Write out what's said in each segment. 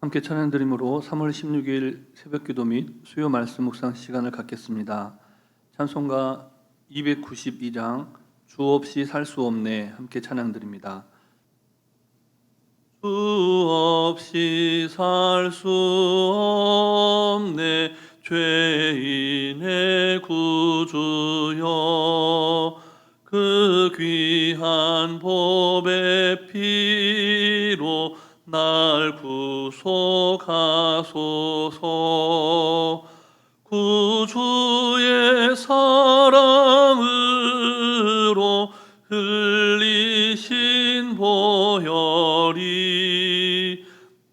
함께 찬양드림으로 3월 16일 새벽기도 및 수요 말씀 묵상 시간을 갖겠습니다. 찬송가 292장 주 없이 살 수 없네 함께 찬양드립니다. 주 없이 살 수 없네 죄인의 구주여 그 귀한 보배 피로 날 구속하소서. 구주의 사랑으로 흘리신 보혈이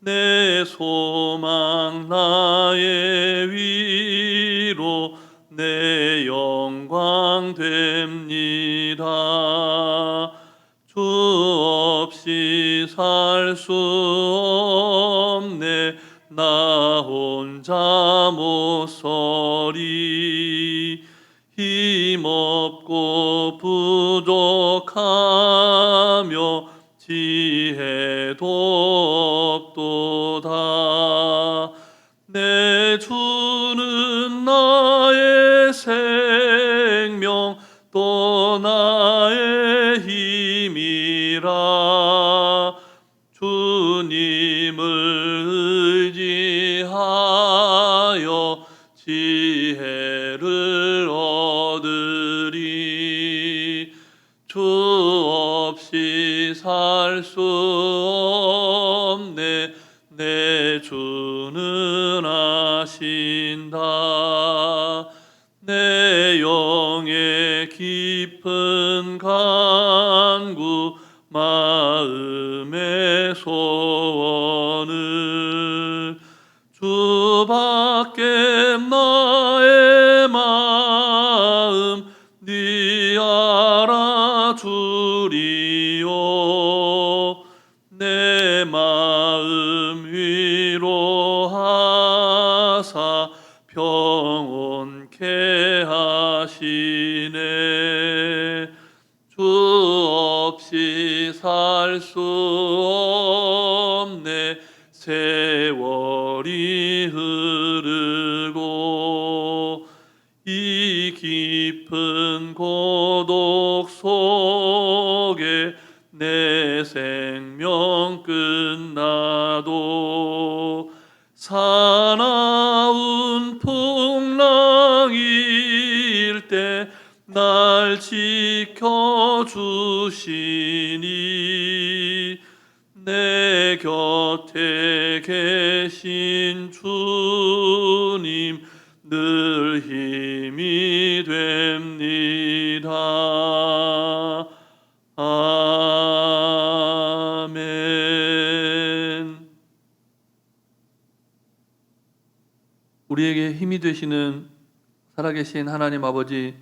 내 소망 나의 위로 내 영광 됩니다. 주 없이 살 수 없네 나 혼자 못 서리. 힘없고 부족하며 지혜도 없도다. 내 주는 나의 생명 또 나의 힘이라. 주님을 의지하여 지혜를 얻으리. 주 없이 살 수 없네 내 주는 아신다. 내 영의 깊은 간구 마음의 소원을 주밖에 나의 마음 네 알아주리요. 내 마음 위로하사 평온케 하시네. 주 없이 살 수 없네 세월이 흐르고 이 깊은 고독 속에 내 생명 끝나도 사나운 풍랑일 때 날 지켜주시니 내 곁에 계신 주님 늘 힘이 됩니다. 아멘. 우리에게 힘이 되시는 살아계신 하나님 아버지,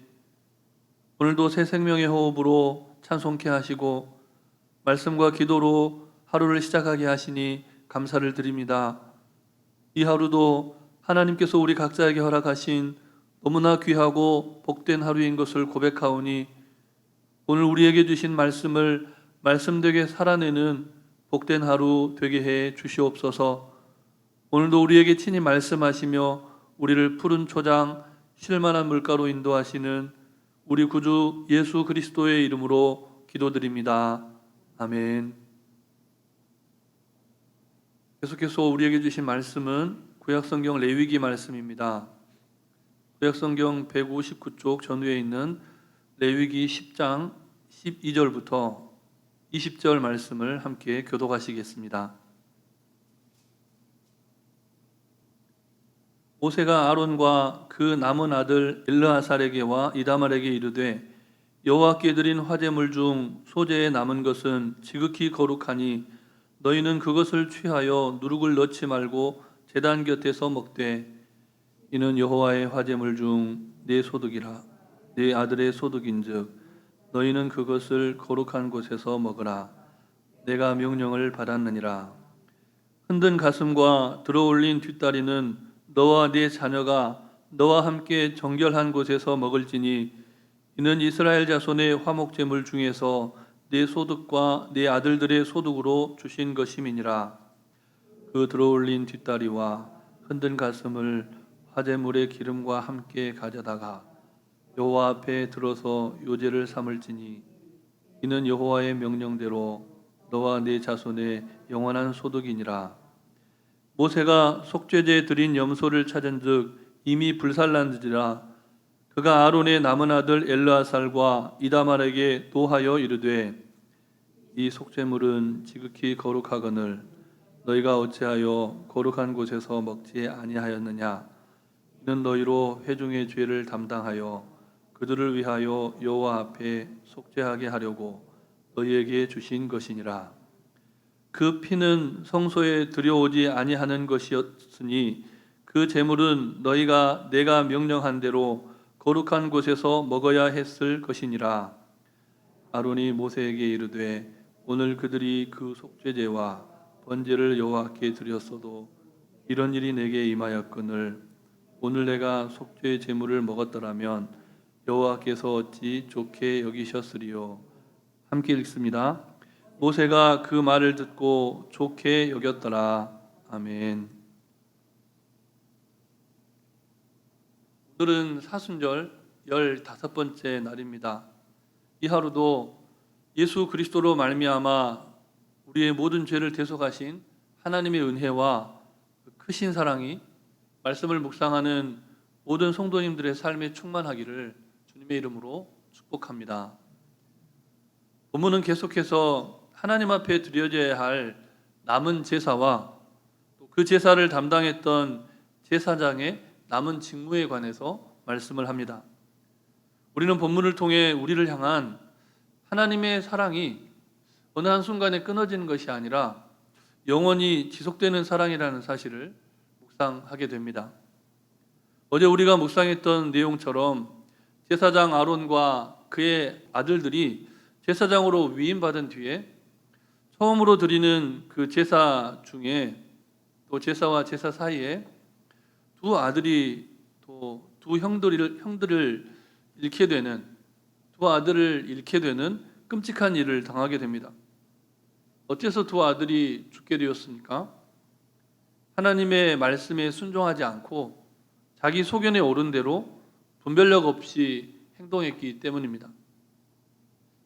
오늘도 새 생명의 호흡으로 찬송케 하시고 말씀과 기도로 하루를 시작하게 하시니 감사를 드립니다. 이 하루도 하나님께서 우리 각자에게 허락하신 너무나 귀하고 복된 하루인 것을 고백하오니 오늘 우리에게 주신 말씀을 말씀되게 살아내는 복된 하루 되게 해 주시옵소서. 오늘도 우리에게 친히 말씀하시며 우리를 푸른 초장 쉴만한 물가로 인도하시는 우리 구주 예수 그리스도의 이름으로 기도드립니다. 아멘. 계속해서 우리에게 주신 말씀은 구약성경 레위기 말씀입니다. 구약성경 159쪽 전후에 있는 레위기 10장 12절부터 20절 말씀을 함께 교독하시겠습니다. 모세가 아론과 그 남은 아들 엘르아살에게와 이다말에게 이르되 여호와께 드린 화제물 중 소재에 남은 것은 지극히 거룩하니 너희는 그것을 취하여 누룩을 넣지 말고 제단 곁에서 먹되 이는 여호와의 화제물 중 내 소득이라. 내 아들의 소득인즉 너희는 그것을 거룩한 곳에서 먹으라. 내가 명령을 받았느니라. 흔든 가슴과 들어올린 뒷다리는 너와 네 자녀가 너와 함께 정결한 곳에서 먹을지니 이는 이스라엘 자손의 화목제물 중에서 네 소득과 네 아들들의 소득으로 주신 것임이니라. 그 들어올린 뒷다리와 흔든 가슴을 화제물의 기름과 함께 가져다가 여호와 앞에 들어서 요제를 삼을지니 이는 여호와의 명령대로 너와 네 자손의 영원한 소득이니라. 모세가 속죄제 드린 염소를 찾은즉 이미 불살난지라. 그가 아론의 남은 아들 엘르아살과 이다말에게 노하여 이르되 이 속죄물은 지극히 거룩하거늘 너희가 어찌하여 거룩한 곳에서 먹지 아니하였느냐. 이는 너희로 회중의 죄를 담당하여 그들을 위하여 여호와 앞에 속죄하게 하려고 너희에게 주신 것이니라. 그 피는 성소에 들여오지 아니하는 것이었으니 그 제물은 너희가 내가 명령한 대로 거룩한 곳에서 먹어야 했을 것이니라. 아론이 모세에게 이르되 오늘 그들이 그 속죄제와 번제를 여호와께 드렸어도 이런 일이 내게 임하였거늘 오늘 내가 속죄 제물을 먹었더라면 여호와께서 어찌 좋게 여기셨으리요. 함께 읽습니다. 모세가 그 말을 듣고 좋게 여겼더라. 아멘. 오늘은 사순절 15번째 날입니다. 이 하루도 예수 그리스도로 말미암아 우리의 모든 죄를 대속하신 하나님의 은혜와 크신 사랑이 말씀을 묵상하는 모든 성도님들의 삶에 충만하기를 주님의 이름으로 축복합니다. 본문은 계속해서 하나님 앞에 드려져야 할 남은 제사와 또 그 제사를 담당했던 제사장의 남은 직무에 관해서 말씀을 합니다. 우리는 본문을 통해 우리를 향한 하나님의 사랑이 어느 한순간에 끊어지는 것이 아니라 영원히 지속되는 사랑이라는 사실을 묵상하게 됩니다. 어제 우리가 묵상했던 내용처럼 제사장 아론과 그의 아들들이 제사장으로 위임받은 뒤에 처음으로 드리는 그 제사 중에 또 제사와 제사 사이에 두 아들이 또 두 형들을 잃게 되는 두 아들을 잃게 되는 끔찍한 일을 당하게 됩니다. 어째서 두 아들이 죽게 되었습니까? 하나님의 말씀에 순종하지 않고 자기 소견에 오른 대로 분별력 없이 행동했기 때문입니다.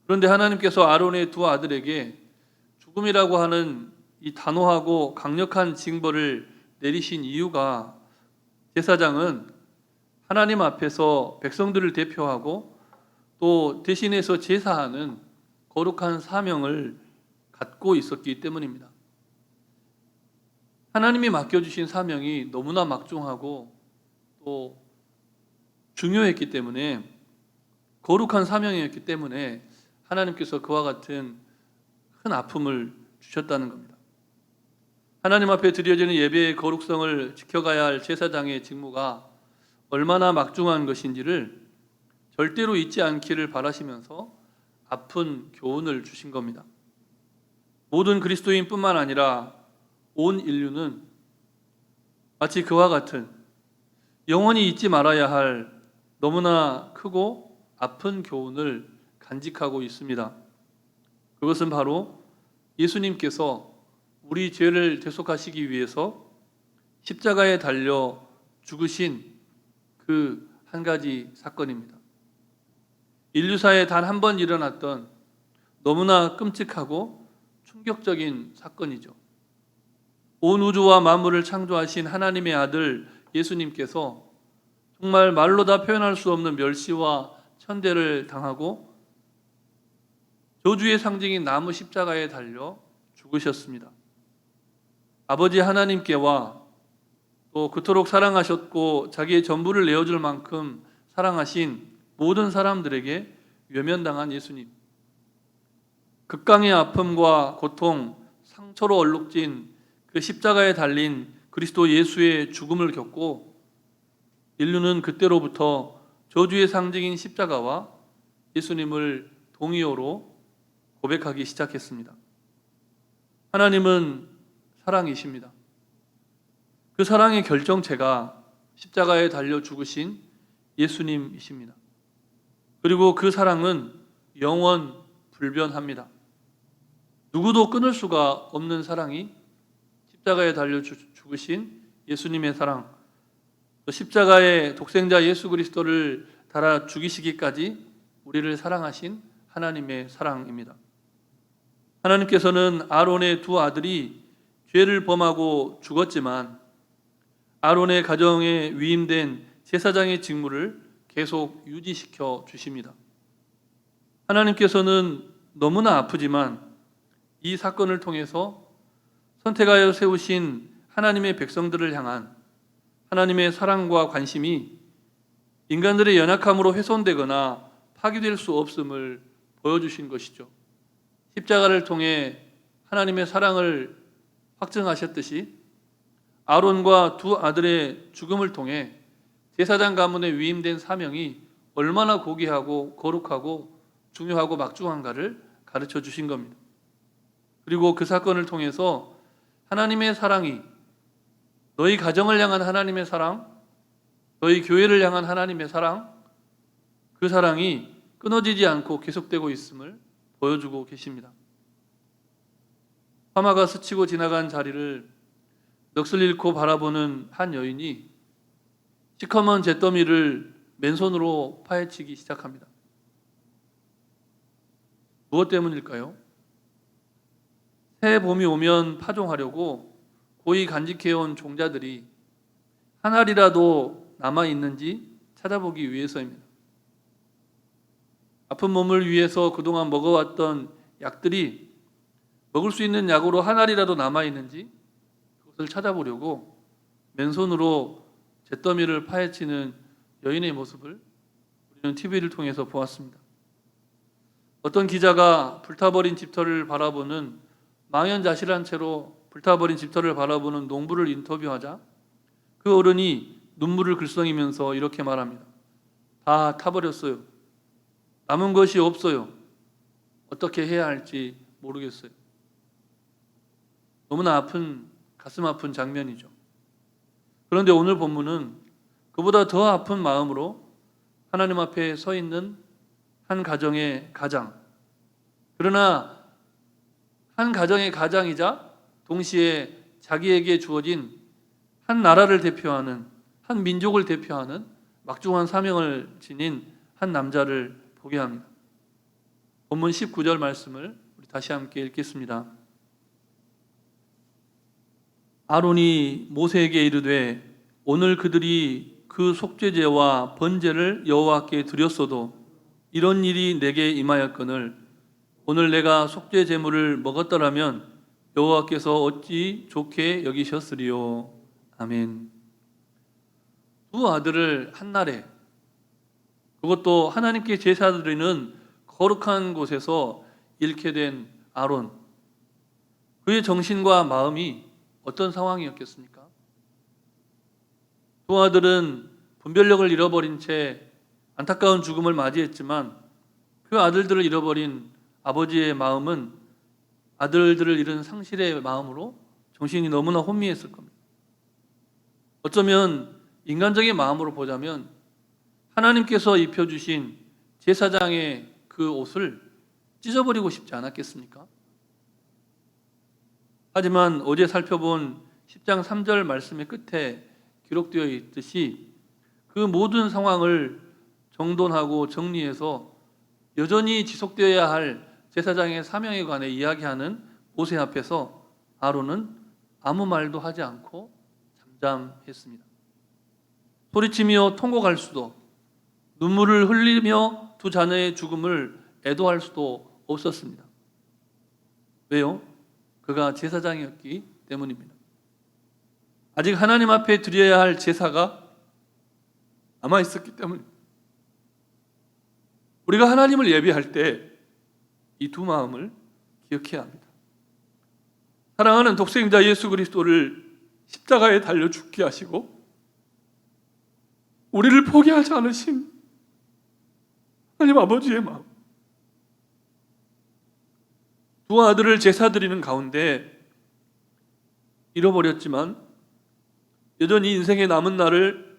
그런데 하나님께서 아론의 두 아들에게 죽음이라고 하는 이 단호하고 강력한 징벌을 내리신 이유가 제사장은 하나님 앞에서 백성들을 대표하고 또 대신해서 제사하는 거룩한 사명을 갖고 있었기 때문입니다. 하나님이 맡겨주신 사명이 너무나 막중하고 또 중요했기 때문에 거룩한 사명이었기 때문에 하나님께서 그와 같은 큰 아픔을 주셨다는 겁니다. 하나님 앞에 드려지는 예배의 거룩성을 지켜가야 할 제사장의 직무가 얼마나 막중한 것인지를 절대로 잊지 않기를 바라시면서 아픈 교훈을 주신 겁니다. 모든 그리스도인뿐만 아니라 온 인류는 마치 그와 같은 영원히 잊지 말아야 할 너무나 크고 아픈 교훈을 간직하고 있습니다. 그것은 바로 예수님께서 우리 죄를 대속하시기 위해서 십자가에 달려 죽으신 그 한 가지 사건입니다. 인류사에 단 한 번 일어났던 너무나 끔찍하고 충격적인 사건이죠. 온 우주와 만물을 창조하신 하나님의 아들 예수님께서 정말 말로 다 표현할 수 없는 멸시와 천대를 당하고 저주의 상징인 나무 십자가에 달려 죽으셨습니다. 아버지 하나님께와 또 그토록 사랑하셨고 자기의 전부를 내어줄 만큼 사랑하신 모든 사람들에게 외면당한 예수님, 극강의 아픔과 고통, 상처로 얼룩진 그 십자가에 달린 그리스도 예수의 죽음을 겪고 인류는 그때로부터 저주의 상징인 십자가와 예수님을 동의어로 고백하기 시작했습니다. 하나님은 사랑이십니다. 그 사랑의 결정체가 십자가에 달려 죽으신 예수님이십니다. 그리고 그 사랑은 영원 불변합니다. 누구도 끊을 수가 없는 사랑이 십자가에 달려 죽으신 예수님의 사랑, 또 십자가의 독생자 예수 그리스도를 달아 죽이시기까지 우리를 사랑하신 하나님의 사랑입니다. 하나님께서는 아론의 두 아들이 죄를 범하고 죽었지만 아론의 가정에 위임된 제사장의 직무를 계속 유지시켜 주십니다. 하나님께서는 너무나 아프지만 이 사건을 통해서 선택하여 세우신 하나님의 백성들을 향한 하나님의 사랑과 관심이 인간들의 연약함으로 훼손되거나 파괴될 수 없음을 보여주신 것이죠. 십자가를 통해 하나님의 사랑을 확증하셨듯이 아론과 두 아들의 죽음을 통해 제사장 가문에 위임된 사명이 얼마나 고귀하고 거룩하고 중요하고 막중한가를 가르쳐 주신 겁니다. 그리고 그 사건을 통해서 하나님의 사랑이 너희 가정을 향한 하나님의 사랑, 너희 교회를 향한 하나님의 사랑, 그 사랑이 끊어지지 않고 계속되고 있음을 보여주고 계십니다. 화마가 스치고 지나간 자리를 넋을 잃고 바라보는 한 여인이 시커먼 잿더미를 맨손으로 파헤치기 시작합니다. 무엇 때문일까요? 새 봄이 오면 파종하려고 고이 간직해온 종자들이 한 알이라도 남아있는지 찾아보기 위해서입니다. 아픈 몸을 위해서 그동안 먹어왔던 약들이 먹을 수 있는 약으로 한 알이라도 남아있는지 그것을 찾아보려고 맨손으로 잿더미를 파헤치는 여인의 모습을 우리는 TV를 통해서 보았습니다. 어떤 기자가 불타버린 집터를 바라보는 망연자실한 채로 불타버린 집터를 바라보는 농부를 인터뷰하자 그 어른이 눈물을 글썽이면서 이렇게 말합니다. 다 타버렸어요. 남은 것이 없어요. 어떻게 해야 할지 모르겠어요. 너무나 아픈, 가슴 아픈 장면이죠. 그런데 오늘 본문은 그보다 더 아픈 마음으로 하나님 앞에 서 있는 한 가정의 가장, 그러나 한 가정의 가장이자 동시에 자기에게 주어진 한 나라를 대표하는, 한 민족을 대표하는 막중한 사명을 지닌 한 남자를 보게 합니다. 본문 19절 말씀을 우리 다시 함께 읽겠습니다. 아론이 모세에게 이르되 오늘 그들이 그 속죄제와 번제를 여호와께 드렸어도 이런 일이 내게 임하였거늘 오늘 내가 속죄 제물을 먹었더라면 여호와께서 어찌 좋게 여기셨으리요. 아멘. 두 아들을 한날에, 그것도 하나님께 제사 드리는 거룩한 곳에서 잃게 된 아론, 그의 정신과 마음이 어떤 상황이었겠습니까? 두 아들은 분별력을 잃어버린 채 안타까운 죽음을 맞이했지만 그 아들들을 잃어버린 아버지의 마음은 아들들을 잃은 상실의 마음으로 정신이 너무나 혼미했을 겁니다. 어쩌면 인간적인 마음으로 보자면 하나님께서 입혀주신 제사장의 그 옷을 찢어버리고 싶지 않았겠습니까? 하지만 어제 살펴본 10장 3절 말씀의 끝에 기록되어 있듯이 그 모든 상황을 정돈하고 정리해서 여전히 지속되어야 할 제사장의 사명에 관해 이야기하는 모세 앞에서 아론은 아무 말도 하지 않고 잠잠했습니다. 소리치며 통곡할 수도, 눈물을 흘리며 두 자녀의 죽음을 애도할 수도 없었습니다. 왜요? 그가 제사장이었기 때문입니다. 아직 하나님 앞에 드려야 할 제사가 남아 있었기 때문입니다. 우리가 하나님을 예배할 때 이 두 마음을 기억해야 합니다. 사랑하는 독생자 예수 그리스도를 십자가에 달려 죽게 하시고 우리를 포기하지 않으신 하나님 아버지의 마음, 두 아들을 제사 드리는 가운데 잃어버렸지만 여전히 인생의 남은 날을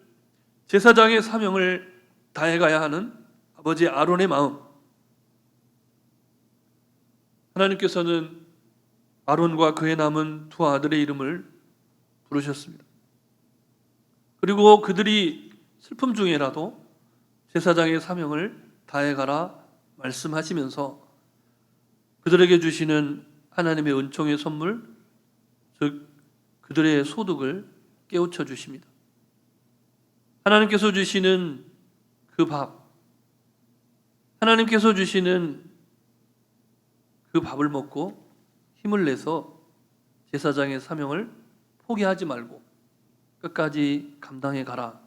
제사장의 사명을 다해가야 하는 아버지 아론의 마음, 하나님께서는 아론과 그의 남은 두 아들의 이름을 부르셨습니다. 그리고 그들이 슬픔 중에라도 제사장의 사명을 다해가라 말씀하시면서 그들에게 주시는 하나님의 은총의 선물, 즉 그들의 소득을 깨우쳐 주십니다. 하나님께서 주시는 그 밥, 하나님께서 주시는 그 밥을 먹고 힘을 내서 제사장의 사명을 포기하지 말고 끝까지 감당해 가라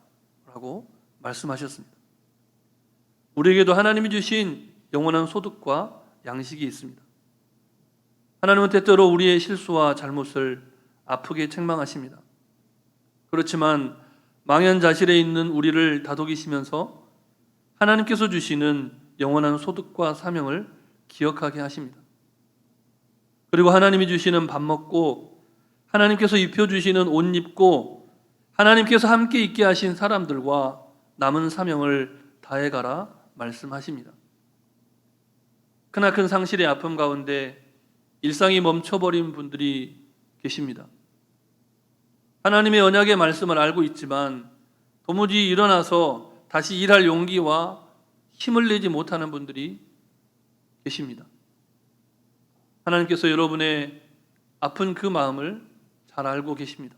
라고 말씀하셨습니다. 우리에게도 하나님이 주신 영원한 소득과 양식이 있습니다. 하나님은 때때로 우리의 실수와 잘못을 아프게 책망하십니다. 그렇지만 망연자실에 있는 우리를 다독이시면서 하나님께서 주시는 영원한 소득과 사명을 기억하게 하십니다. 그리고 하나님이 주시는 밥 먹고 하나님께서 입혀주시는 옷 입고 하나님께서 함께 있게 하신 사람들과 남은 사명을 다해가라 말씀하십니다. 크나큰 상실의 아픔 가운데 일상이 멈춰버린 분들이 계십니다. 하나님의 언약의 말씀을 알고 있지만 도무지 일어나서 다시 일할 용기와 힘을 내지 못하는 분들이 계십니다. 하나님께서 여러분의 아픈 그 마음을 잘 알고 계십니다.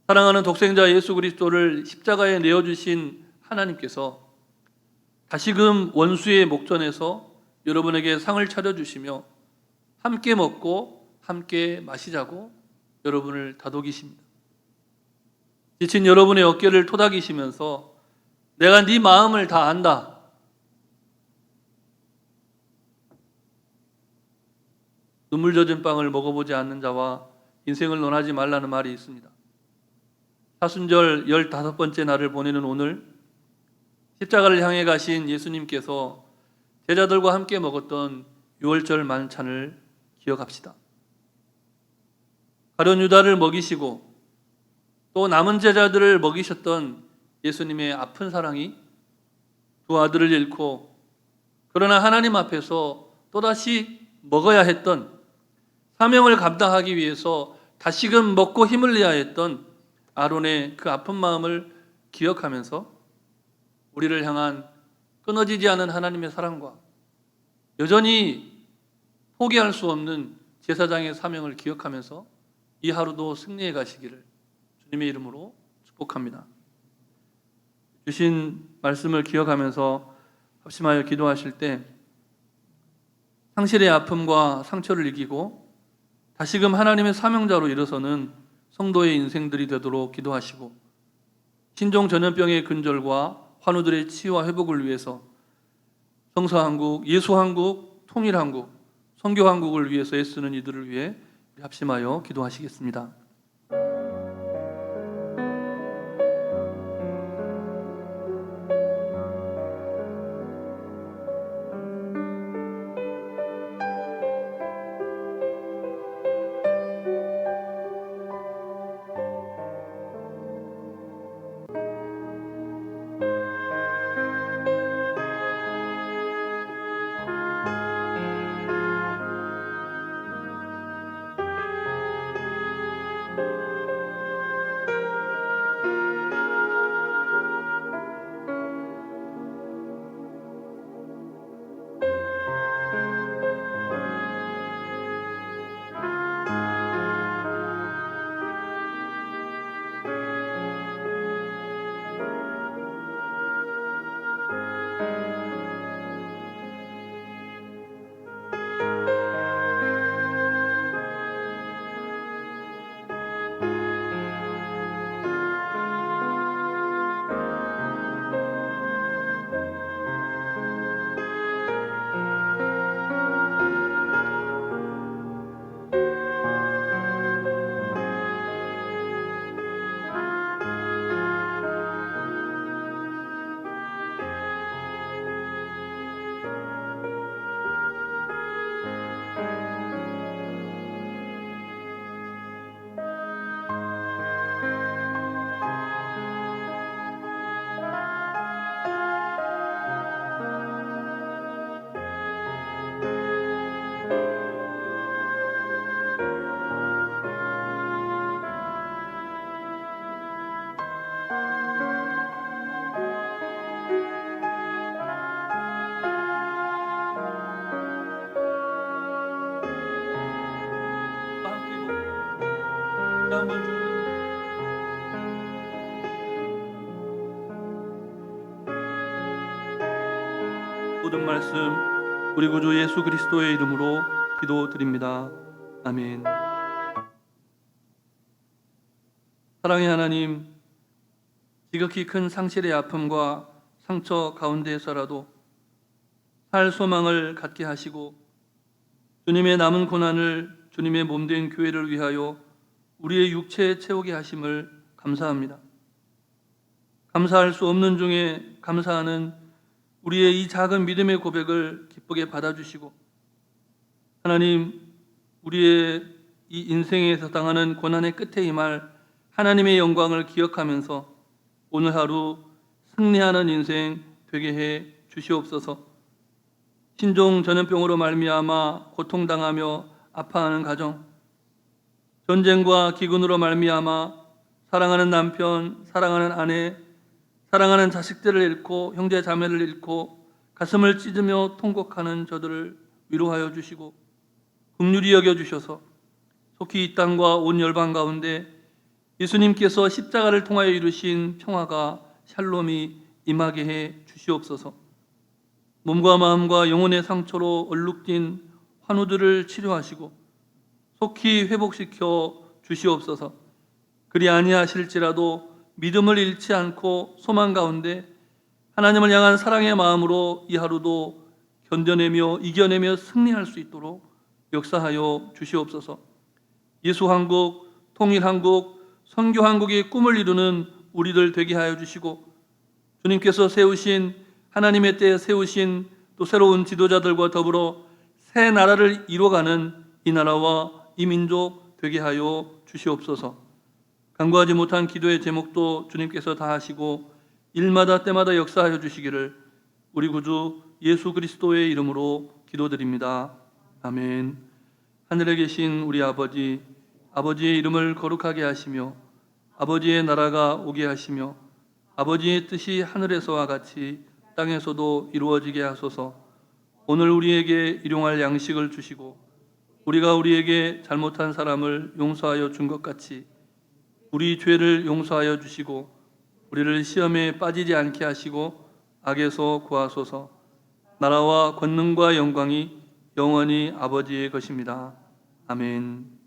사랑하는 독생자 예수 그리스도를 십자가에 내어주신 하나님께서 다시금 원수의 목전에서 여러분에게 상을 차려주시며 함께 먹고 함께 마시자고 여러분을 다독이십니다. 지친 여러분의 어깨를 토닥이시면서 내가 네 마음을 다 안다. 눈물 젖은 빵을 먹어보지 않는 자와 인생을 논하지 말라는 말이 있습니다. 사순절 15번째 날을 보내는 오늘 십자가를 향해 가신 예수님께서 제자들과 함께 먹었던 유월절 만찬을 기억합시다. 가룟 유다를 먹이시고 또 남은 제자들을 먹이셨던 예수님의 아픈 사랑이 두 아들을 잃고 그러나 하나님 앞에서 또다시 먹어야 했던 사명을 감당하기 위해서 다시금 먹고 힘을 내야 했던 아론의 그 아픈 마음을 기억하면서 우리를 향한 끊어지지 않은 하나님의 사랑과 여전히 포기할 수 없는 제사장의 사명을 기억하면서 이 하루도 승리해 가시기를 주님의 이름으로 축복합니다. 주신 말씀을 기억하면서 합심하여 기도하실 때 상실의 아픔과 상처를 이기고 다시금 하나님의 사명자로 일어서는 성도의 인생들이 되도록 기도하시고 신종 전염병의 근절과 환우들의 치유와 회복을 위해서 성서한국, 예수한국, 통일한국, 선교한국을 위해서 애쓰는 이들을 위해 합심하여 기도하시겠습니다. 물중 모든 말씀 우리 구주 예수 그리스도의 이름으로 기도드립니다. 아멘. 사랑의 하나님, 지극히 큰 상실의 아픔과 상처 가운데에서라도 살 소망을 갖게 하시고 주님의 남은 고난을 주님의 몸된 교회를 위하여 우리의 육체에 채우게 하심을 감사합니다. 감사할 수 없는 중에 감사하는 우리의 이 작은 믿음의 고백을 기쁘게 받아주시고 하나님, 우리의 이 인생에서 당하는 고난의 끝에 임할 하나님의 영광을 기억하면서 오늘 하루 승리하는 인생 되게 해 주시옵소서. 신종 전염병으로 말미암아 고통당하며 아파하는 가정, 전쟁과 기근으로 말미암아 사랑하는 남편, 사랑하는 아내, 사랑하는 자식들을 잃고 형제 자매를 잃고 가슴을 찢으며 통곡하는 저들을 위로하여 주시고 긍휼히 여겨 주셔서 속히 이 땅과 온 열방 가운데 예수님께서 십자가를 통하여 이루신 평화가 샬롬이 임하게 해 주시옵소서. 몸과 마음과 영혼의 상처로 얼룩진 환우들을 치료하시고 속히 회복시켜 주시옵소서. 그리 아니하실지라도 믿음을 잃지 않고 소망 가운데 하나님을 향한 사랑의 마음으로 이 하루도 견뎌내며 이겨내며 승리할 수 있도록 역사하여 주시옵소서. 예수 한국, 통일 한국, 선교 한국의 꿈을 이루는 우리들 되게 하여 주시고 주님께서 세우신 하나님의 때에 세우신 또 새로운 지도자들과 더불어 새 나라를 이뤄가는 이 나라와 이 민족 되게 하여 주시옵소서. 간구하지 못한 기도의 제목도 주님께서 다 하시고 일마다 때마다 역사하여 주시기를 우리 구주 예수 그리스도의 이름으로 기도드립니다. 아멘. 하늘에 계신 우리 아버지, 아버지의 이름을 거룩하게 하시며 아버지의 나라가 오게 하시며 아버지의 뜻이 하늘에서와 같이 땅에서도 이루어지게 하소서. 오늘 우리에게 일용할 양식을 주시고 우리가 우리에게 잘못한 사람을 용서하여 준 것 같이 우리 죄를 용서하여 주시고 우리를 시험에 빠지지 않게 하시고 악에서 구하소서. 나라와 권능과 영광이 영원히 아버지의 것입니다. 아멘.